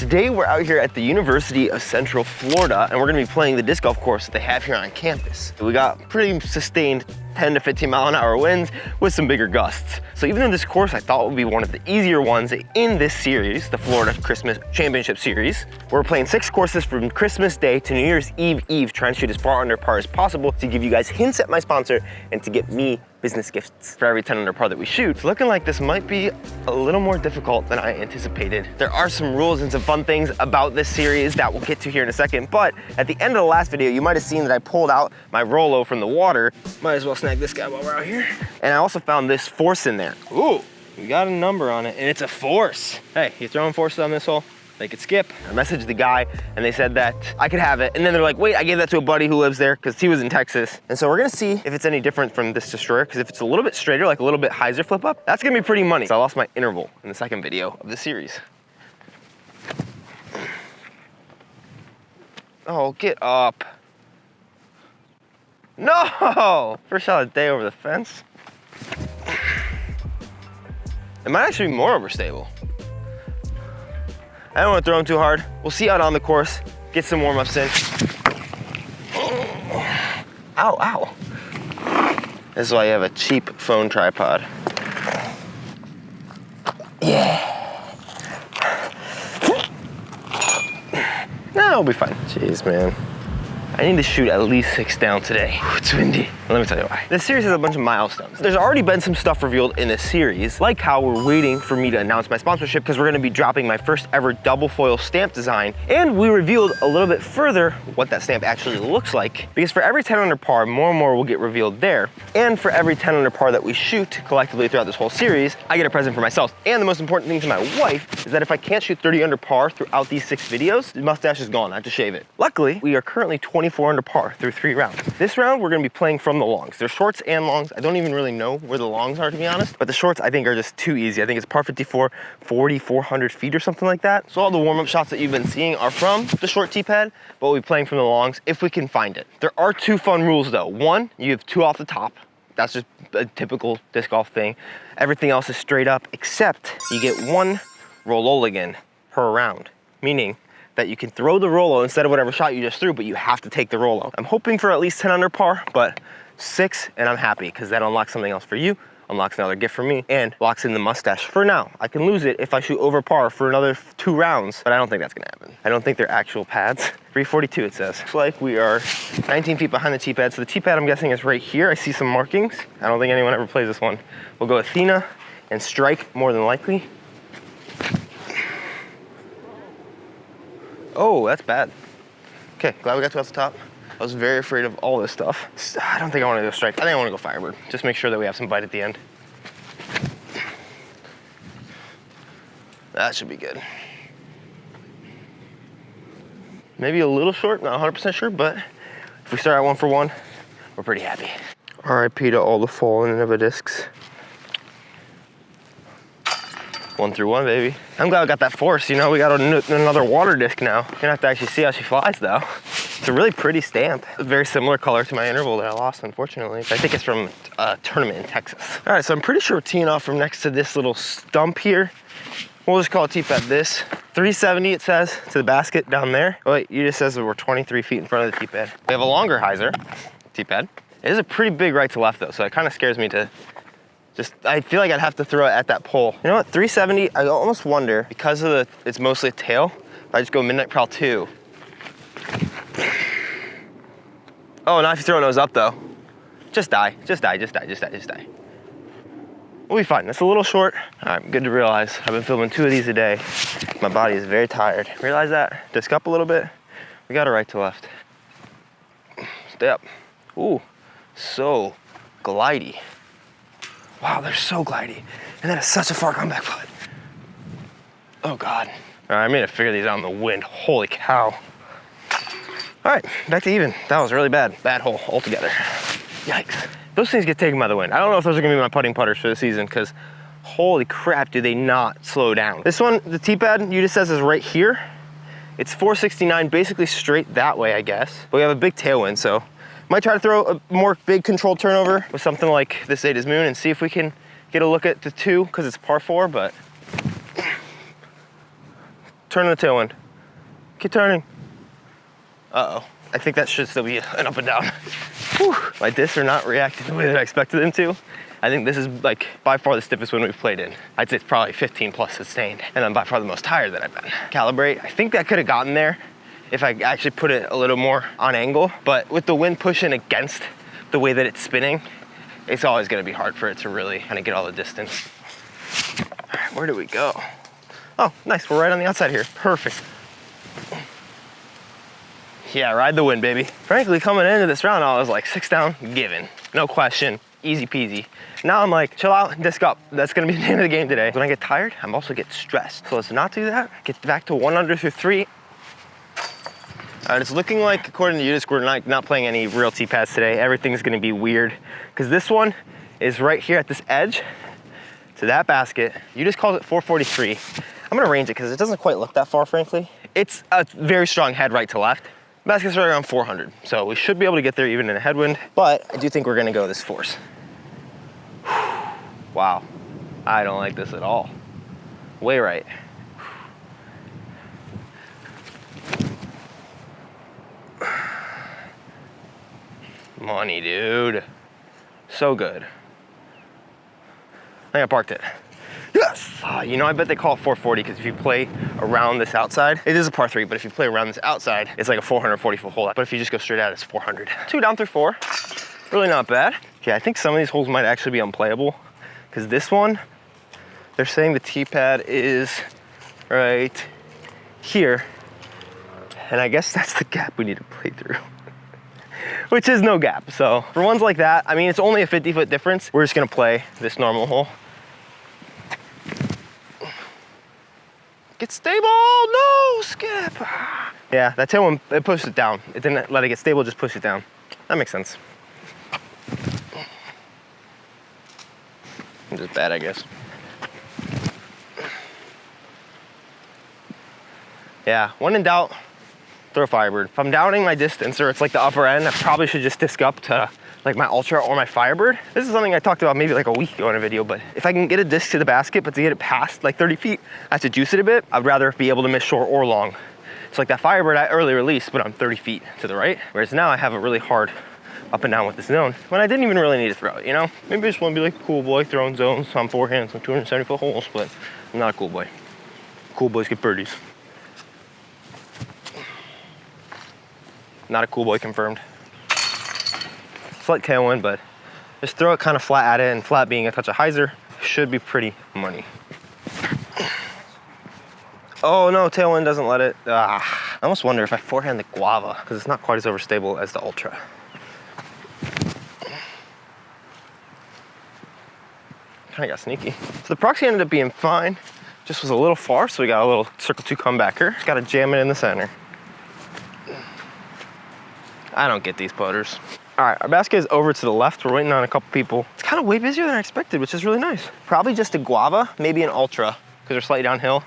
Today we're out here at the University of Central Florida and we're gonna be playing the disc golf course that they have here on campus. We got pretty sustained 10 to 15 mile an hour winds with some bigger gusts. So even though this course I thought would be one of the easier ones in this series, the Florida Christmas Championship Series, we're playing 6 courses from Christmas Day to New Year's Eve, trying to shoot as far under par as possible to give you guys hints at my sponsor and to get me business gifts for every 10 under par that we shoot. It's looking like this might be a little more difficult than I anticipated. There are some rules and some fun things about this series that we'll get to here in a second, but at the end of the last video, you might have seen that I pulled out my Rolo from the water. Might as well snag this guy while we're out here. And I also found this force in there. Ooh, we got a number on it and it's a force. Hey, you throwing forces on this hole? They could skip. I messaged the guy and they said that I could have it. And then they're like, wait, I gave that to a buddy who lives there because he was in Texas. And so we're gonna see if it's any different from this Destroyer, because if it's a little bit straighter, like a little bit hyzer flip up, that's gonna be pretty money. So I lost my interval in the second video of the series. Oh, get up. No! First shot of the day over the fence. It might actually be more overstable. I don't want to throw them too hard. We'll see out on the course, get some warm-ups in. Ow, ow. This is why you have a cheap phone tripod. Yeah. No, it'll be fine. Jeez, man. I need to shoot at least 6 down today. It's windy. Let me tell you why. This series has a bunch of milestones. There's already been some stuff revealed in this series, like how we're waiting for me to announce my sponsorship because we're gonna be dropping my first ever double foil stamp design. And we revealed a little bit further what that stamp actually looks like, because for every 10 under par, more and more will get revealed there. And for every 10 under par that we shoot collectively throughout this whole series, I get a present for myself. And the most important thing to my wife is that if I can't shoot 30 under par throughout these 6 videos, the mustache is gone. I have to shave it. Luckily, we are currently 24 under par through 3 rounds. This round, we're gonna be playing from the longs. There's shorts and longs. I don't even really know where the longs are, to be honest, but the shorts I think are just too easy. I think it's par 54, 4,400 feet or something like that. So all the warm-up shots that you've been seeing are from the short tee pad, but we'll be playing from the longs if we can find it. There are 2 fun rules though. One, you have 2 off the top. That's just a typical disc golf thing. Everything else is straight up, except you get 1 Rololigan per round, meaning that you can throw the Rolo instead of whatever shot you just threw, but you have to take the Rolo. I'm hoping for at least 10 under par, but 6 and I'm happy because that unlocks something else for you, unlocks another gift for me, and locks in the mustache for now. I can lose it if I shoot over par for another 2 rounds, but I don't think that's gonna happen. I don't think they're actual pads. 342 it says. Looks like we are 19 feet behind the tee pad. So the tee pad I'm guessing is right here. I see some markings. I don't think anyone ever plays this one. We'll go Athena and strike more than likely. Oh, that's bad. Okay, glad we got to off the top. I was very afraid of all this stuff. I don't think I want to go strike. I think I want to go Firebird. Just make sure that we have some bite at the end. That should be good. Maybe a little short, not 100% sure, but if we start at 1 for 1, we're pretty happy. RIP to all the fallen Innova discs. 1 through 1, baby. I'm glad I got that force. You know, we got another water disc now. You're gonna have to actually see how she flies though. It's a really pretty stamp. A very similar color to my interval that I lost, unfortunately. I think it's from a tournament in Texas. All right, so I'm pretty sure we're teeing off from next to this little stump here. We'll just call it tee pad this. 370 it says to the basket down there. Oh wait, you just says that we're 23 feet in front of the tee pad. We have a longer hyzer tee pad. It is a pretty big right to left though, so it kind of scares me to I feel like I'd have to throw it at that pole. You know what, 370, I almost wonder, because of it's mostly a tail, if I just go Midnight Prowl 2. Oh, not if you throw nose up though. Just die, just die, just die, just die, just die. We'll be fine, that's a little short. All right, good to realize. I've been filming 2 of these a day. My body is very tired. Realize that? Disc up a little bit. We got it right to left. Stay up. Ooh, so glidey. Wow, they're so glidey. And that is such a far comeback putt. Oh God. All right, I made to figure these out in the wind. Holy cow. All right, back to even. That was really bad. Bad hole altogether. Yikes. Those things get taken by the wind. I don't know if those are gonna be my putting putters for the season because holy crap, do they not slow down. This one, the tee pad, you just says is right here. It's 469, basically straight that way, I guess. But we have a big tailwind, so might try to throw a more big controlled turnover with something like this Zeta's Moon and see if we can get a look at the 2 because it's par 4, but turn the tailwind. Keep turning. Uh-oh. I think that should still be an up and down. Whew. My discs are not reacting the way that I expected them to. I think this is like by far the stiffest one we've played in. I'd say it's probably 15 plus sustained, and I'm by far the most tired that I've been. Calibrate, I think that could have gotten there if I actually put it a little more on angle, but with the wind pushing against the way that it's spinning, it's always gonna be hard for it to really kind of get all the distance. All right, where do we go? Oh, nice, we're right on the outside here, perfect. Yeah, ride the wind, baby. Frankly, coming into this round, I was like 6 down, given, no question, easy peasy. Now I'm like, chill out, disc up. That's gonna be the name of the game today. When I get tired, I'm also get stressed. So let's not do that. Get back to 1 under through 3. All right, it's looking like, according to Udisc, we're not playing any real T-pads today. Everything's gonna be weird. Because this one is right here at this edge to that basket. Udisc calls it 443. I'm gonna range it because it doesn't quite look that far, frankly. It's a very strong head right to left. Basket's right around 400. So we should be able to get there even in a headwind, but I do think we're gonna go this force. Wow, I don't like this at all. Way right. Money, dude. So good. I think I parked it. Yes! You know, I bet they call it 440 because if you play around this outside, it is a par 3, but if you play around this outside, it's like a 440-foot hole. But if you just go straight out, it's 400. 2 down through 4. Really not bad. Yeah, I think some of these holes might actually be unplayable because this one, they're saying the tee pad is right here. And I guess that's the gap we need to play through. Which is no gap. So for ones like that, I mean, it's only a 50-foot difference. We're just gonna play this normal hole. Get stable, no, skip. Yeah, that tailwind, it pushed it down. It didn't let it get stable, just push it down. That makes sense. I'm just bad, I guess. Yeah, when in doubt, throw Firebird. If I'm doubting my distance or it's like the upper end, I probably should just disc up to like my Ultra or my Firebird. This is something I talked about maybe like a week ago in a video, but if I can get a disc to the basket, but to get it past like 30 feet, I have to juice it a bit. I'd rather be able to miss short or long. It's like that Firebird I early released, but I'm 30 feet to the right. Whereas now I have a really hard up and down with the zone when I didn't even really need to throw it, you know? Maybe I just want to be like a cool boy throwing zones on forehands on 270-foot holes, but I'm not a cool boy. Cool boys get birdies. Not a cool boy confirmed. Slight tailwind, but just throw it kind of flat at it, and flat being a touch of hyzer should be pretty money. Oh no, tailwind doesn't let it. I almost wonder if I forehand the Guava because it's not quite as overstable as the Ultra. Kind of got sneaky. So the proxy ended up being fine, just was a little far, so we got a little circle 2 comebacker. Just got to jam it in the center. I don't get these putters. All right, our basket is over to the left. We're waiting on a couple people. It's kind of way busier than I expected, which is really nice. Probably just a Guava, maybe an Ultra, because they're slightly downhill.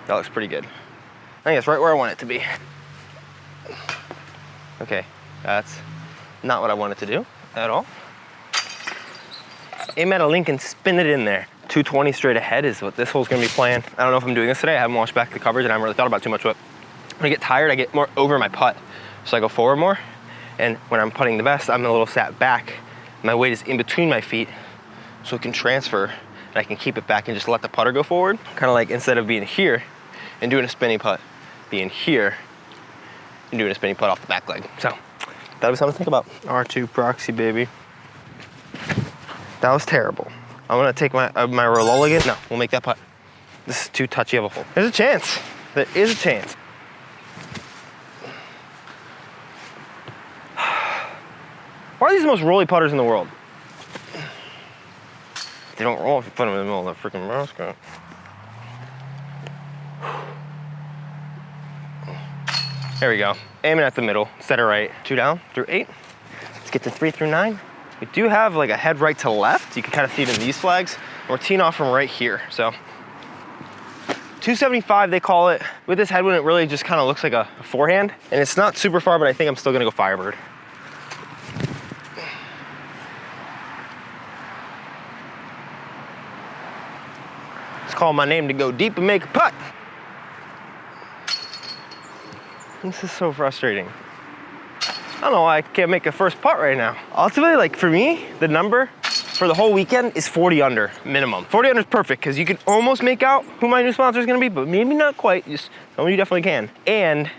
That looks pretty good. I think it's right where I want it to be. Okay, that's not what I wanted to do at all. Aim at a link and spin it in there. 220 straight ahead is what this hole's gonna be playing. I don't know if I'm doing this today. I haven't washed back the coverage and I haven't really thought about too much what. When I get tired, I get more over my putt. So I go forward more. And when I'm putting the best, I'm a little sat back. My weight is in between my feet so it can transfer and I can keep it back and just let the putter go forward. Kind of like instead of being here and doing a spinny putt, being here and doing a spinny putt off the back leg. So that was something to think about. R2 proxy, baby. That was terrible. I'm gonna take my roll again. No, we'll make that putt. This is too touchy of a hole. There's a chance. There is a chance. Why are these the most rolly putters in the world? They don't roll if you put them in the middle of the freaking basket. There we go. Aiming at the middle, set it right. 2 down through 8. Let's get to 3 through 9. We do have like a head right to left. You can kind of see it in these flags. We're teeing off from right here. So 275 they call it. With this headwind, it really just kind of looks like a forehand. And it's not super far, but I think I'm still gonna go Firebird. It's calling my name to go deep and make a putt. This is so frustrating. I don't know why I can't make a first putt right now. Ultimately, like for me, the number for the whole weekend is 40 under minimum. 40 under is perfect because you can almost make out who my new sponsor is gonna be, but maybe not quite. Just some of you definitely can. And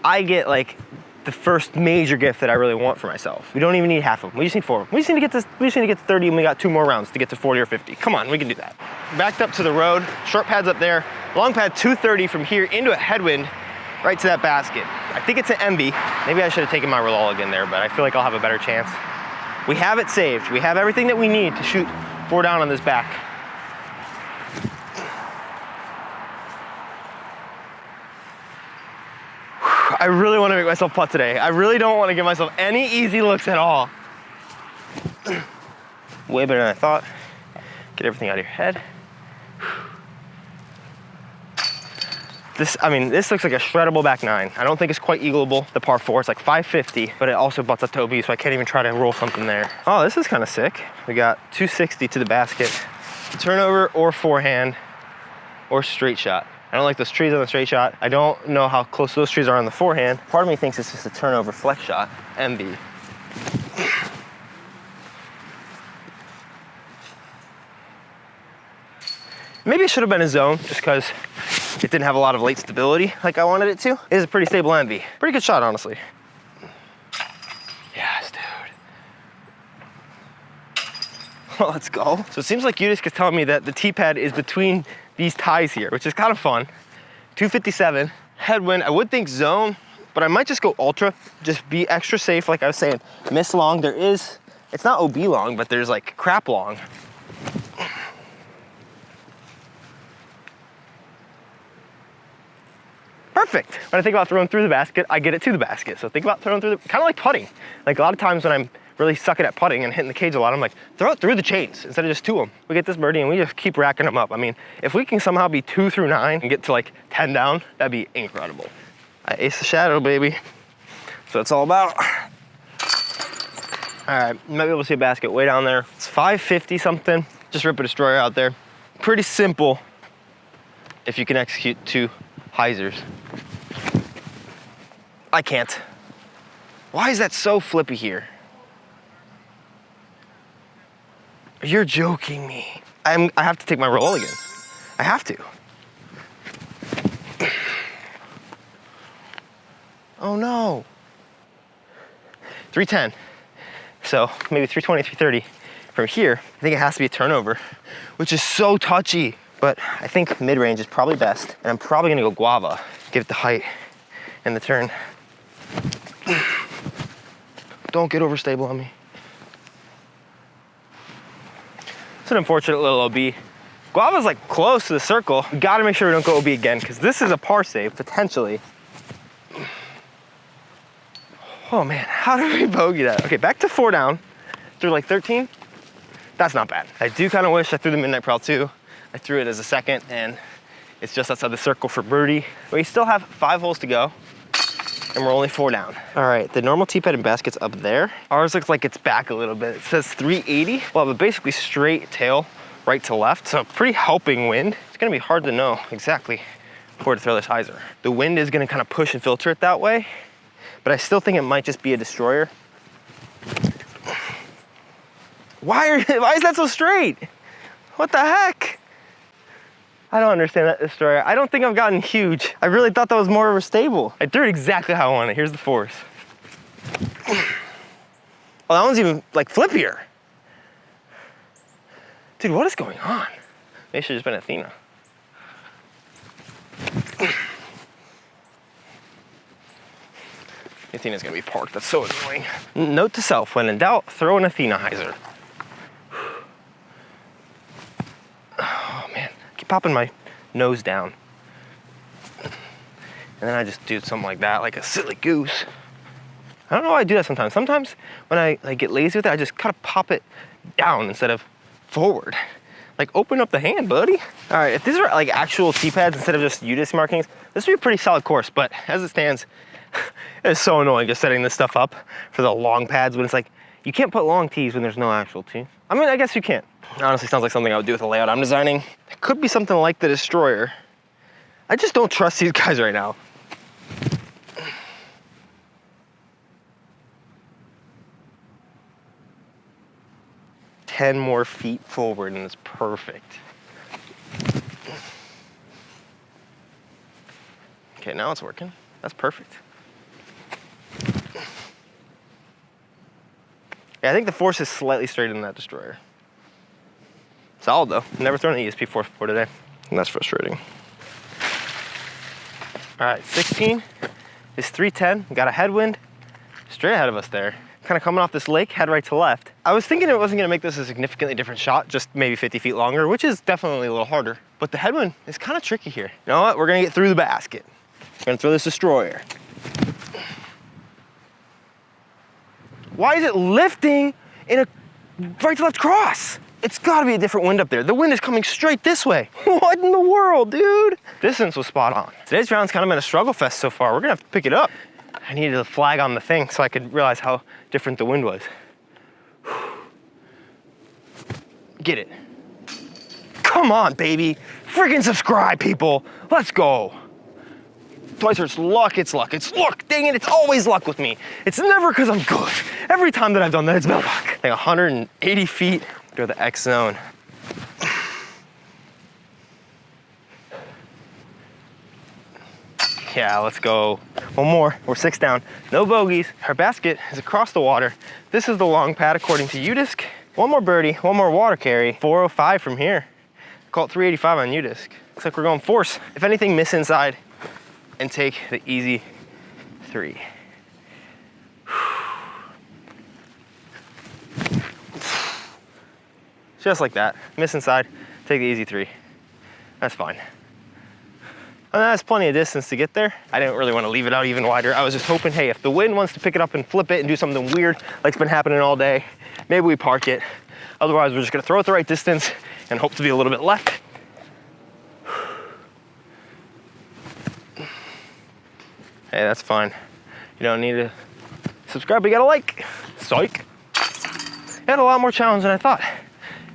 I get like the first major gift that I really want for myself. We don't even need half of them. We just need 4 of them. We just need to get to 30, and we got 2 more rounds to get to 40 or 50. Come on, we can do that. Backed up to the road, short pad's up there, long pad 230 from here into a headwind, right to that basket. I think it's an Envy. Maybe I should have taken my roll again there, but I feel like I'll have a better chance. We have it saved. We have everything that we need to shoot 4 down on this back. I really want to make myself putt today. I really don't want to give myself any easy looks at all. Way better than I thought. Get everything out of your head. This looks like a shreddable back 9. I don't think it's quite eagleable. The par 4, it's like 550, but it also butts up to OB, so I can't even try to roll something there. Oh, this is kind of sick. We got 260 to the basket. Turnover or forehand or straight shot. I don't like those trees on the straight shot. I don't know how close those trees are on the forehand. Part of me thinks it's just a turnover flex shot, MB. Maybe it should have been a zone just because it didn't have a lot of late stability like I wanted it to. It is a pretty stable MV. Pretty good shot, honestly. Yes, dude. Well, let's go. So it seems like Udis is telling me that the tee pad is between these ties here, which is kind of fun. 257, headwind. I would think zone, but I might just go ultra, just be extra safe. Like I was saying, miss long. It's not OB long, but there's like crap long. Perfect. When I think about throwing through the basket, I get it to the basket. So think about throwing through kind of like putting. Like a lot of times when I'm really sucking at putting and hitting the cage a lot, I'm like, throw it through the chains instead of just 2 of them. We get this birdie and we just keep racking them up. I mean, if we can somehow be 2 through 9 and get to like 10 down, that'd be incredible. I ace the shadow, baby. So it's all about. All right, you might be able to see a basket way down there. It's 550 something. Just rip a destroyer out there. Pretty simple if you can execute 2 hyzers. I can't. Why is that so flippy here? You're joking me. I have to take my roll again. I have to. Oh no. 310. So maybe 320, 330. From here, I think it has to be a turnover, which is so touchy. But I think mid-range is probably best. And I'm probably gonna go guava. Give it the height and the turn. Don't get overstable on me. It's an unfortunate little OB. Guava's like close to the circle. We gotta make sure we don't go OB again because this is a par save, potentially. Oh man, how did we bogey that? Okay, back to 4 down. Through like 13. That's not bad. I do kind of wish I threw the midnight prowl too. I threw it as a second and it's just outside the circle for birdie. We still have 5 holes to go and we're only 4 down. All right, the normal tee pad and basket's up there. Ours looks like it's back a little bit. It says 380. We'll have a basically straight tail right to left, so pretty helping wind. It's gonna be hard to know exactly where to throw this hyzer. The wind is gonna kind of push and filter it that way, but I still think it might just be a destroyer. Why is that so straight? What the heck? I don't understand that destroyer. I don't think I've gotten huge. I really thought that was more of a stable. I threw it exactly how I wanted. Here's the force. Well, that one's even like flippier. Dude, what is going on? Maybe it should have just been Athena. Athena's gonna be parked. That's so annoying. Note to self, when in doubt, throw an Athena hyzer. Oh man, I keep popping my nose down. And then I just do something like that, like a silly goose. I don't know why I do that sometimes. Sometimes when I get lazy with it, I just kind of pop it down instead of forward. Like open up the hand, buddy. All right, if these were like actual tee pads instead of just UDIS markings, this would be a pretty solid course, but as it stands, it's so annoying just setting this stuff up for the long pads when it's like, you can't put long tees when there's no actual tee. I mean, I guess you can't. It honestly sounds like something I would do with a layout I'm designing. It could be something like the Destroyer. I just don't trust these guys right now. Ten more feet forward and it's perfect. Okay, now it's working. That's perfect. Yeah, I think the force is slightly straighter than that Destroyer. Solid though. Never thrown an ESP force before today. And that's frustrating. All right, 16 is 310. We got a headwind straight ahead of us there. Kind of coming off this lake, head right to left. I was thinking it wasn't gonna make this a significantly different shot, just maybe 50 feet longer, which is definitely a little harder. But the headwind is kind of tricky here. You know what? We're gonna get through the basket. We're gonna throw this Destroyer. Why is it lifting in a right to left cross? It's gotta be a different wind up there. The wind is coming straight this way. What in the world, dude? Distance was spot on. Today's round's kind of been a struggle fest so far. We're gonna have to pick it up. I needed a flag on the thing so I could realize how different the wind was. Get it. Come on, baby. Friggin' subscribe, people. Let's go. Twice it's luck, it's luck, it's luck. Dang it, it's always luck with me. It's never because I'm good. Every time that I've done that, it's been luck. Like 180 feet, go to the X zone. Yeah, let's go. One more, we're 6 down. No bogeys, our basket is across the water. This is the long pad according to UDisc. One more birdie, one more water carry. 405 from here. Call it 385 on UDisc. Looks like we're going force. If anything, miss inside and take the easy 3. Just like that, miss inside, take the easy 3. That's fine. And that's plenty of distance to get there. I didn't really want to leave it out even wider. I was just hoping, hey, if the wind wants to pick it up and flip it and do something weird like's been happening all day, maybe we park it. Otherwise, we're just gonna throw it the right distance and hope to be a little bit left. Hey, that's fine. You don't need to subscribe, but you gotta like. Psych. Had a lot more challenge than I thought.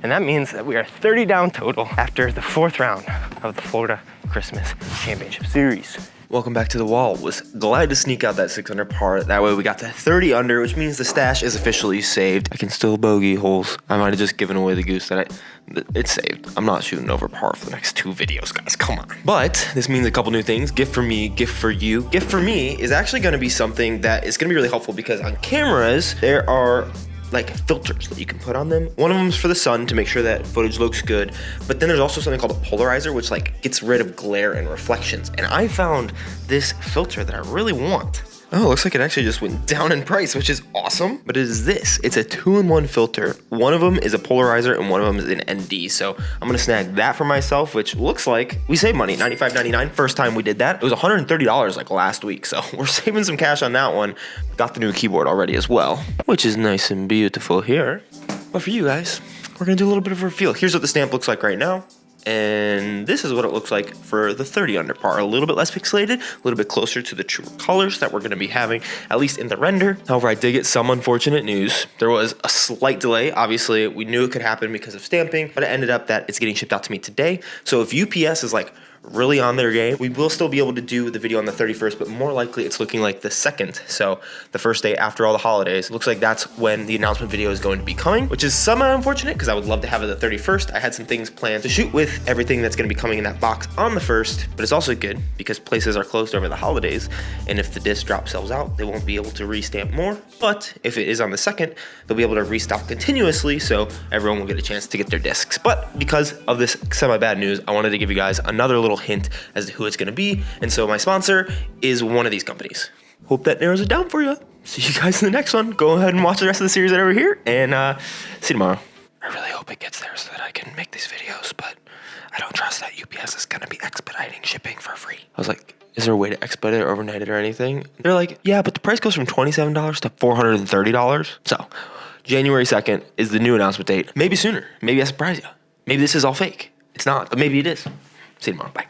And that means that we are 30 down total after the 4th round of the Florida Christmas Championship Series. Welcome back to the wall. Was glad to sneak out that 600 par. That way we got to 30 under, which means the stash is officially saved. I can still bogey holes. I might have just given away the goose it's saved. I'm not shooting over par for the next 2 videos, guys. Come on. But this means a couple new things. Gift for me, gift for you. Gift for me is actually going to be something that is going to be really helpful because on cameras, there are like filters that you can put on them. One of them is for the sun to make sure that footage looks good, but then there's also something called a polarizer, which like gets rid of glare and reflections. And I found this filter that I really want. Oh, it looks like it actually just went down in price, which is awesome. But it is this. It's a 2-in-1 filter. One of them is a polarizer and one of them is an ND. So I'm gonna snag that for myself, which looks like we saved money, $95.99. First time we did that. It was $130 like last week. So we're saving some cash on that one. Got the new keyboard already as well, which is nice and beautiful here. But for you guys, we're gonna do a little bit of a reveal. Here's what the stamp looks like right now. And this is what it looks like for the 30 under par. A little bit less pixelated, a little bit closer to the true colors that we're gonna be having, at least in the render. However, I did get some unfortunate news. There was a slight delay. Obviously, we knew it could happen because of stamping, but it ended up that it's getting shipped out to me today. So if UPS is like really on their game, we will still be able to do the video on the 31st, but more likely it's looking like the 2nd. So the first day after all the holidays. It looks like that's when the announcement video is going to be coming, which is somewhat unfortunate because I would love to have it the 31st. I had some things planned to shoot with everything that's going to be coming in that box on the 1st, but it's also good because places are closed over the holidays. And if the disc drop sells out, they won't be able to restamp more. But if it is on the 2nd, they'll be able to restock continuously. So everyone will get a chance to get their discs. But because of this semi-bad news, I wanted to give you guys another little hint as to who it's going to be. And so my sponsor is one of these companies. Hope that narrows it down for you. See you guys in the next one. Go ahead and watch the rest of the series that are over here, and see you tomorrow. I really hope it gets there so that I can make these videos, but I don't trust that UPS is going to be expediting shipping for free. I was like, is there a way to expedite it or overnight it or anything? They're like, yeah, but the price goes from $27 to $430. So January 2nd is the new announcement date. Maybe sooner. Maybe I surprise you. Maybe this is all fake. It's not, but maybe it is. See you tomorrow. Bye.